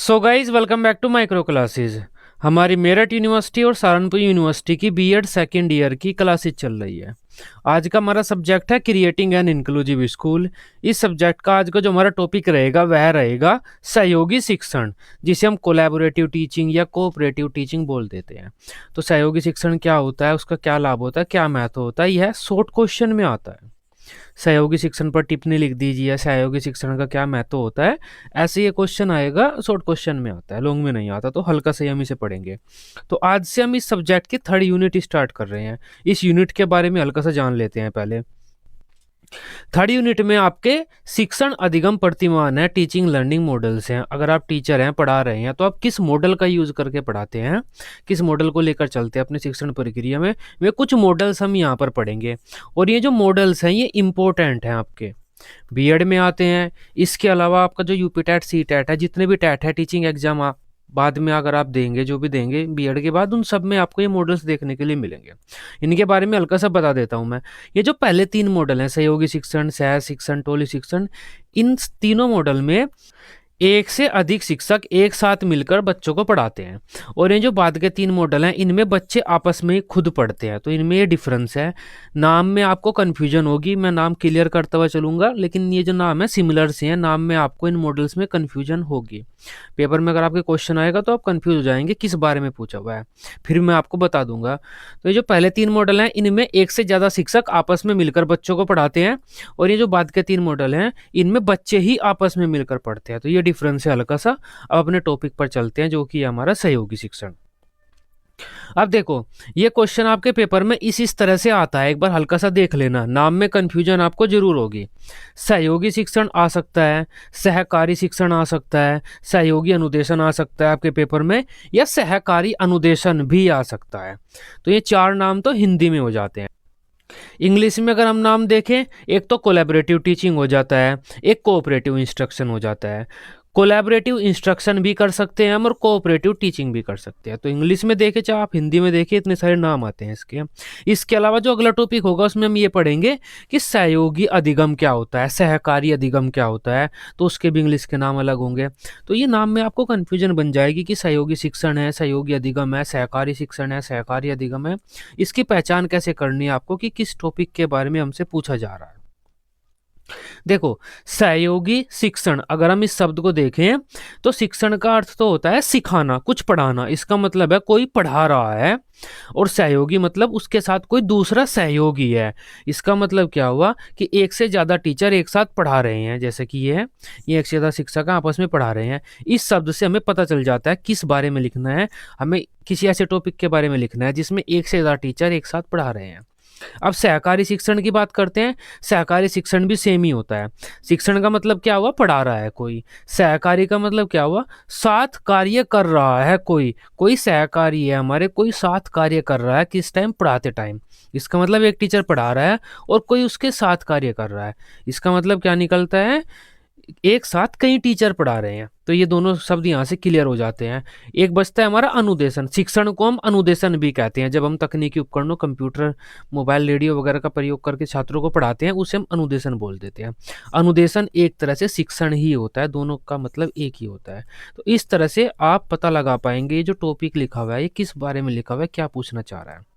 So guys welcome back to micro classes. हमारी Meerut university और Saharanpur university की बीएड सेकेंड ईयर की क्लासेस चल रही है। आज का हमारा सब्जेक्ट है क्रिएटिंग एन इंक्लूसिव स्कूल। इस सब्जेक्ट का आज का जो हमारा टॉपिक रहेगा वह रहेगा सहयोगी शिक्षण, जिसे हम कोलैबोरेटिव टीचिंग या कोऑपरेटिव टीचिंग बोल देते हैं। तो सहयोगी शिक्षण क्या होता है, उसका क्या लाभ होता है, क्या महत्व होता है, यह शॉर्ट क्वेश्चन में आता है। सहयोगी शिक्षण पर टिप्पणी लिख दीजिए, सहयोगी शिक्षण का क्या महत्व होता है। ऐसे ये क्वेश्चन आएगा, शॉर्ट क्वेश्चन में आता है, लॉन्ग में नहीं आता। तो हल्का से हम इसे पढ़ेंगे। तो आज से हम इस सब्जेक्ट की थर्ड यूनिट स्टार्ट कर रहे हैं। इस यूनिट के बारे में हल्का सा जान लेते हैं पहले। थर्ड यूनिट में आपके शिक्षण अधिगम प्रतिमान है, टीचिंग लर्निंग मॉडल्स हैं। अगर आप टीचर हैं, पढ़ा रहे हैं, तो आप किस मॉडल का यूज करके पढ़ाते हैं, किस मॉडल को लेकर चलते हैं अपने शिक्षण प्रक्रिया में, वे कुछ मॉडल्स हम यहाँ पर पढ़ेंगे। और ये जो मॉडल्स हैं ये इंपॉर्टेंट हैं, आपके बीएड में आते हैं। इसके अलावा आपका जो यूपी टेट, सी टेट है, जितने भी टेट है, टीचिंग एग्जाम आप बाद में अगर आप देंगे, जो भी देंगे बीएड के बाद, उन सब में आपको ये मॉडल्स देखने के लिए मिलेंगे। इनके बारे में हल्का सा बता देता हूँ मैं। ये जो पहले तीन मॉडल हैं, सहयोगी शिक्षण, सह शिक्षण, टोली शिक्षण, इन तीनों मॉडल में एक से अधिक शिक्षक एक साथ मिलकर बच्चों को पढ़ाते हैं। और ये जो बाद के तीन मॉडल हैं, इनमें बच्चे आपस में खुद पढ़ते हैं। तो इनमें ये डिफरेंस है। नाम में आपको कन्फ्यूजन होगी, मैं नाम क्लियर करता हुआ चलूंगा, लेकिन ये जो नाम है सिमिलर से हैं, नाम में आपको इन मॉडल्स में कन्फ्यूजन होगी। पेपर में अगर आपके क्वेश्चन आएगा तो आप कंफ्यूज हो जाएंगे किस बारे में पूछा हुआ है, फिर मैं आपको बता दूंगा। तो ये जो पहले तीन मॉडल हैं, इनमें एक से ज़्यादा शिक्षक आपस में मिलकर बच्चों को पढ़ाते हैं। और ये जो बाद के तीन मॉडल हैं, इनमें बच्चे ही आपस में मिलकर पढ़ते हैं। तो ये डिफरेंस है हल्का सा। अब अपने टॉपिक पर चलते हैं, जो कि हमारा सहयोगी शिक्षण। अब देखो, ये क्वेश्चन आपके पेपर में इस तरह से आता है, एक बार हल्का सा देख लेना, नाम में कंफ्यूजन आपको जरूर होगी। सहयोगी शिक्षण आ सकता है, सहकारी शिक्षण आ सकता है, सहयोगी अनुदेशन आ सकता है आपके पेपर में, या सहकारी अनुदेशन भी आ सकता है। तो ये चार नाम तो हिंदी में हो जाते हैं। इंग्लिश में अगर हम नाम देखें, एक तो कोलैबोरेटिव टीचिंग हो जाता है, एक कोऑपरेटिव इंस्ट्रक्शन हो जाता है। कोलैबोरेटिव इंस्ट्रक्शन भी कर सकते हैं हम, और कोऑपरेटिव टीचिंग भी कर सकते हैं। तो इंग्लिश में देखे चाहे आप हिंदी में देखिए, इतने सारे नाम आते हैं इसके। इसके अलावा जो अगला टॉपिक होगा उसमें हम ये पढ़ेंगे कि सहयोगी अधिगम क्या होता है, सहकारी अधिगम क्या होता है। तो उसके भी इंग्लिश के नाम अलग होंगे। तो ये नाम में आपको कन्फ्यूजन बन जाएगी कि सहयोगी शिक्षण है, सहयोगी अधिगम है, सहकारी शिक्षण है, सहकारी अधिगम है। इसकी पहचान कैसे करनी है आपको कि किस टॉपिक के बारे में हमसे पूछा जा रहा है। देखो, सहयोगी शिक्षण अगर हम इस शब्द को देखें तो शिक्षण का अर्थ तो होता है सिखाना, कुछ पढ़ाना। इसका मतलब है कोई पढ़ा रहा है, और सहयोगी मतलब उसके साथ कोई दूसरा सहयोगी है। इसका मतलब क्या हुआ कि एक से ज्यादा टीचर एक साथ पढ़ा रहे हैं, जैसे कि ये एक से ज्यादा शिक्षक आपस में पढ़ा रहे हैं। इस शब्द से हमें पता चल जाता है किस बारे में लिखना है। हमें किसी ऐसे टॉपिक के बारे में लिखना है जिसमें एक से ज्यादा टीचर एक साथ पढ़ा रहे हैं। अब सहकारी शिक्षण की बात करते हैं। सहकारी शिक्षण भी सेम ही होता है। शिक्षण का मतलब क्या हुआ, पढ़ा रहा है कोई। सहकारी का मतलब क्या हुआ, साथ कार्य कर रहा है कोई। कोई सहकारी है हमारे, कोई साथ कार्य कर रहा है, किस टाइम, पढ़ाते टाइम। इसका मतलब एक टीचर पढ़ा रहा है और कोई उसके साथ कार्य कर रहा है। इसका मतलब क्या निकलता है, एक साथ कई टीचर पढ़ा रहे हैं। तो ये दोनों शब्द यहाँ से क्लियर हो जाते हैं। एक बचता है हमारा अनुदेशन। शिक्षण को हम अनुदेशन भी कहते हैं। जब हम तकनीकी उपकरणों, कंप्यूटर, मोबाइल, रेडियो वगैरह का प्रयोग करके छात्रों को पढ़ाते हैं, उसे हम अनुदेशन बोल देते हैं। अनुदेशन एक तरह से शिक्षण ही होता है, दोनों का मतलब एक ही होता है। तो इस तरह से आप पता लगा पाएंगे ये जो टॉपिक लिखा हुआ है ये किस बारे में लिखा हुआ है, क्या पूछना चाह रहा है।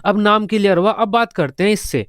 अब नाम क्लियर हुआ, अब बात करते हैं इससे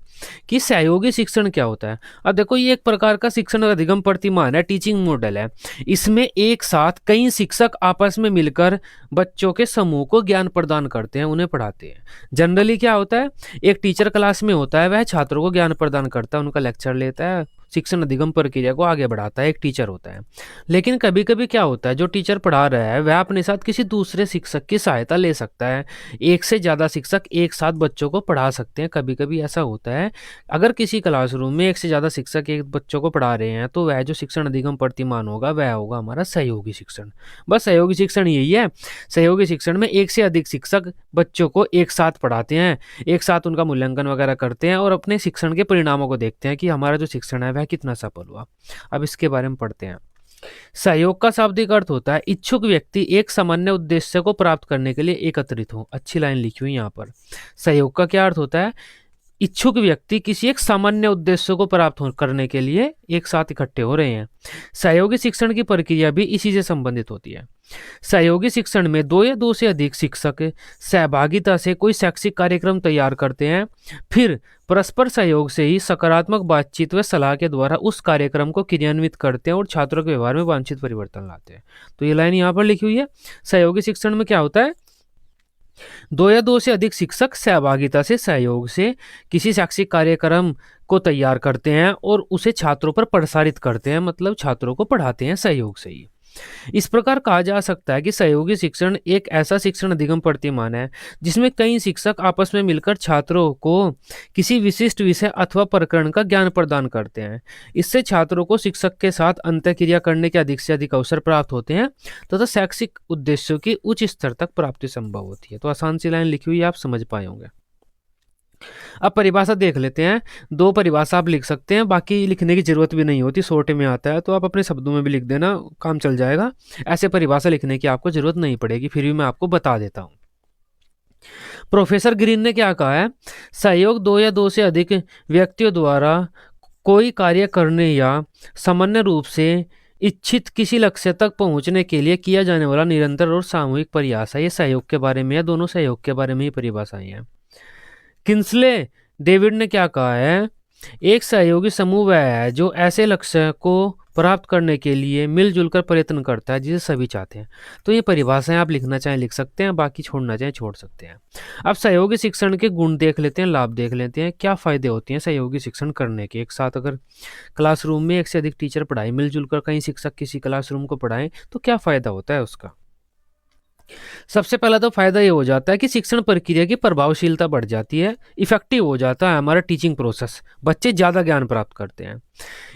कि सहयोगी शिक्षण क्या होता है। अब देखो, ये एक प्रकार का शिक्षण अधिगम प्रतिमान है, टीचिंग मॉडल है। इसमें एक साथ कई शिक्षक आपस में मिलकर बच्चों के समूह को ज्ञान प्रदान करते हैं, उन्हें पढ़ाते हैं। जनरली क्या होता है, एक टीचर क्लास में होता है, वह छात्रों को ज्ञान प्रदान करता है, उनका लेक्चर लेता है, शिक्षण अधिगम प्रक्रिया को आगे बढ़ाता है, एक टीचर होता है। लेकिन कभी कभी क्या होता है, जो टीचर पढ़ा रहा है वह अपने साथ किसी दूसरे शिक्षक की सहायता ले सकता है। एक से ज़्यादा शिक्षक एक साथ बच्चों को पढ़ा सकते हैं। कभी कभी ऐसा होता है, अगर किसी क्लासरूम में एक से ज़्यादा शिक्षक एक बच्चों को पढ़ा रहे हैं, तो वह जो शिक्षण अधिगम प्रतिमान होगा वह होगा हमारा सहयोगी शिक्षण। बस सहयोगी शिक्षण यही है। सहयोगी शिक्षण में एक से अधिक शिक्षक बच्चों को एक साथ पढ़ाते हैं, एक साथ उनका मूल्यांकन वगैरह करते हैं, और अपने शिक्षण के परिणामों को देखते हैं कि हमारा जो शिक्षण है वह कितना सफल हुआ। अब इसके बारे में पढ़ते हैं। सहयोग का शाब्दिक अर्थ होता है इच्छुक व्यक्ति एक सामान्य उद्देश्य को प्राप्त करने के लिए एकत्रित हो। अच्छी लाइन लिखी हुई यहाँ पर। सहयोग का क्या अर्थ होता है, इच्छुक व्यक्ति किसी एक सामान्य उद्देश्य को करने के लिए एक साथ इकट्ठे हो रहे हैं। सहयोगी शिक्षण की प्रक्रिया भी इसी से संबंधित होती है। सहयोगी शिक्षण में दो या दो से अधिक शिक्षक सहभागिता से कोई शैक्षिक कार्यक्रम तैयार करते हैं, फिर परस्पर सहयोग से ही सकारात्मक बातचीत व सलाह के द्वारा उस कार्यक्रम को क्रियान्वित करते हैं और छात्रों के व्यवहार में वांछित परिवर्तन लाते हैं। तो ये लाइन यहाँ पर लिखी हुई है। सहयोगी शिक्षण में क्या होता है, दो या दो से अधिक शिक्षक सहभागिता से सहयोग से किसी शैक्षिक कार्यक्रम को तैयार करते हैं और उसे छात्रों पर प्रसारित करते हैं, मतलब छात्रों को पढ़ाते हैं सहयोग से ही। इस प्रकार कहा जा सकता है कि सहयोगी शिक्षण एक ऐसा शिक्षण अधिगम प्रतिमान है जिसमें कई शिक्षक आपस में मिलकर छात्रों को किसी विशिष्ट विषय अथवा प्रकरण का ज्ञान प्रदान करते हैं। इससे छात्रों को शिक्षक के साथ अंतःक्रिया करने के अधिक से अधिक अवसर प्राप्त होते हैं तथा शैक्षिक उद्देश्यों की उच्च स्तर तक प्राप्ति संभव होती है। तो आसान सी लाइन लिखी हुई है, आप समझ पाए होंगे। अब परिभाषा देख लेते हैं। दो परिभाषा आप लिख सकते हैं, बाकी लिखने की जरूरत भी नहीं होती, शॉर्ट में आता है तो आप अपने शब्दों में भी लिख देना, काम चल जाएगा। ऐसे परिभाषा लिखने की आपको जरूरत नहीं पड़ेगी, फिर भी मैं आपको बता देता हूं। प्रोफेसर ग्रीन ने क्या कहा है, सहयोग दो या दो से अधिक व्यक्तियों द्वारा कोई कार्य करने या सामान्य रूप से इच्छित किसी लक्ष्य तक पहुंचने के लिए किया जाने वाला निरंतर और सामूहिक प्रयास है। ये सहयोग के बारे में है, दोनों सहयोग के बारे में ही परिभाषाएं हैं। किंसले डेविड ने क्या कहा है, एक सहयोगी समूह वह है जो ऐसे लक्ष्य को प्राप्त करने के लिए मिलजुल कर प्रयत्न करता है जिसे सभी चाहते हैं। तो ये परिभाषाएं आप लिखना चाहें लिख सकते हैं, बाकी छोड़ना चाहें छोड़ सकते हैं। अब सहयोगी शिक्षण के गुण देख लेते हैं, लाभ देख लेते हैं, क्या फायदे होते हैं सहयोगी शिक्षण करने के। एक साथ अगर क्लासरूम में एक से अधिक टीचर पढ़ाए, मिलजुल कर कई शिक्षक किसी क्लासरूम को पढ़ाएं तो क्या फायदा होता है उसका। सबसे पहला तो फायदा ये हो जाता है कि शिक्षण प्रक्रिया की प्रभावशीलता बढ़ जाती है, इफेक्टिव हो जाता है हमारा टीचिंग प्रोसेस, बच्चे ज़्यादा ज्ञान प्राप्त करते हैं।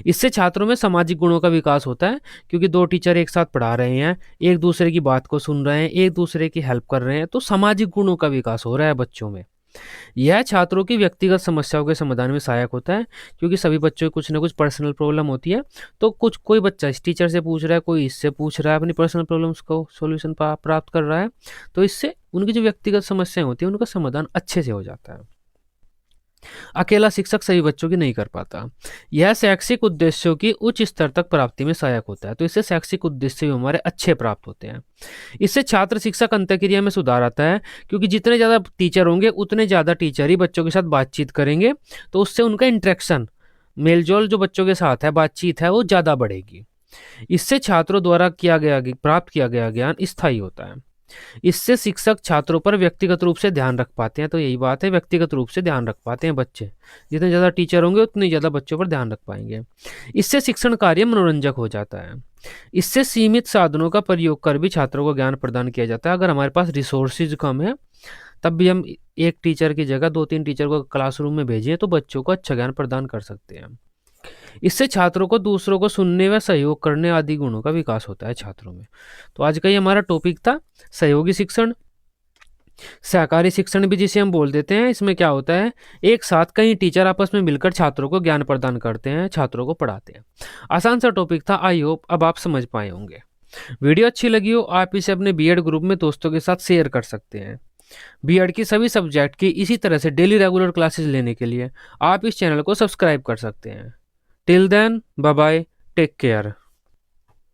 इससे छात्रों में सामाजिक गुणों का विकास होता है, क्योंकि दो टीचर एक साथ पढ़ा रहे हैं, एक दूसरे की बात को सुन रहे हैं, एक दूसरे की हेल्प कर रहे हैं, तो सामाजिक गुणों का विकास हो रहा है बच्चों में। यह छात्रों की व्यक्तिगत समस्याओं के समाधान में सहायक होता है, क्योंकि सभी बच्चों की कुछ ना कुछ पर्सनल प्रॉब्लम होती है। तो कोई बच्चा इस टीचर से पूछ रहा है, कोई इससे पूछ रहा है, अपनी पर्सनल प्रॉब्लम्स को सॉल्यूशन प्राप्त कर रहा है, तो इससे उनकी जो व्यक्तिगत समस्याएं होती हैं उनका समाधान अच्छे से हो जाता है। अकेला शिक्षक सभी बच्चों की नहीं कर पाता। यह शैक्षिक उद्देश्यों की उच्च स्तर तक प्राप्ति में सहायक होता है, तो इससे शैक्षिक उद्देश्य भी हमारे अच्छे प्राप्त होते हैं। इससे छात्र शिक्षक अंतःक्रिया में सुधार आता है, क्योंकि जितने ज़्यादा टीचर होंगे उतने ज़्यादा टीचर ही बच्चों के साथ बातचीत करेंगे, तो उससे उनका इंटरेक्शन, मेलजोल जो बच्चों के साथ है, बातचीत है, वो ज़्यादा बढ़ेगी। इससे छात्रों द्वारा प्राप्त किया गया ज्ञान स्थायी होता है। इससे शिक्षक छात्रों पर व्यक्तिगत रूप से ध्यान रख पाते हैं, तो यही बात है, व्यक्तिगत रूप से ध्यान रख पाते हैं बच्चे। जितने ज़्यादा टीचर होंगे उतने ज़्यादा बच्चों पर ध्यान रख पाएंगे। इससे शिक्षण कार्य मनोरंजक हो जाता है। इससे सीमित साधनों का प्रयोग कर भी छात्रों को ज्ञान प्रदान किया जाता है। अगर हमारे पास रिसोर्सेज कम है तब भी हम एक टीचर की जगह 2-3 टीचर को क्लासरूम में भेजें तो बच्चों को अच्छा ज्ञान प्रदान कर सकते हैं। इससे छात्रों को दूसरों को सुनने व सहयोग करने आदि गुणों का विकास होता है छात्रों में। तो आज का ये हमारा टॉपिक था सहयोगी शिक्षण, सहकारी शिक्षण भी जिसे हम बोल देते हैं। इसमें क्या होता है, एक साथ कई टीचर आपस में मिलकर छात्रों को ज्ञान प्रदान करते हैं, छात्रों को पढ़ाते हैं। आसान सा टॉपिक था, आई होप अब आप समझ पाए होंगे। वीडियो अच्छी लगी हो आप इसे अपने बीएड ग्रुप में दोस्तों के साथ शेयर कर सकते हैं। बीएड की सभी सब्जेक्ट की इसी तरह से डेली रेगुलर क्लासेस लेने के लिए आप इस चैनल को सब्सक्राइब कर सकते हैं। Till then, bye bye, take care.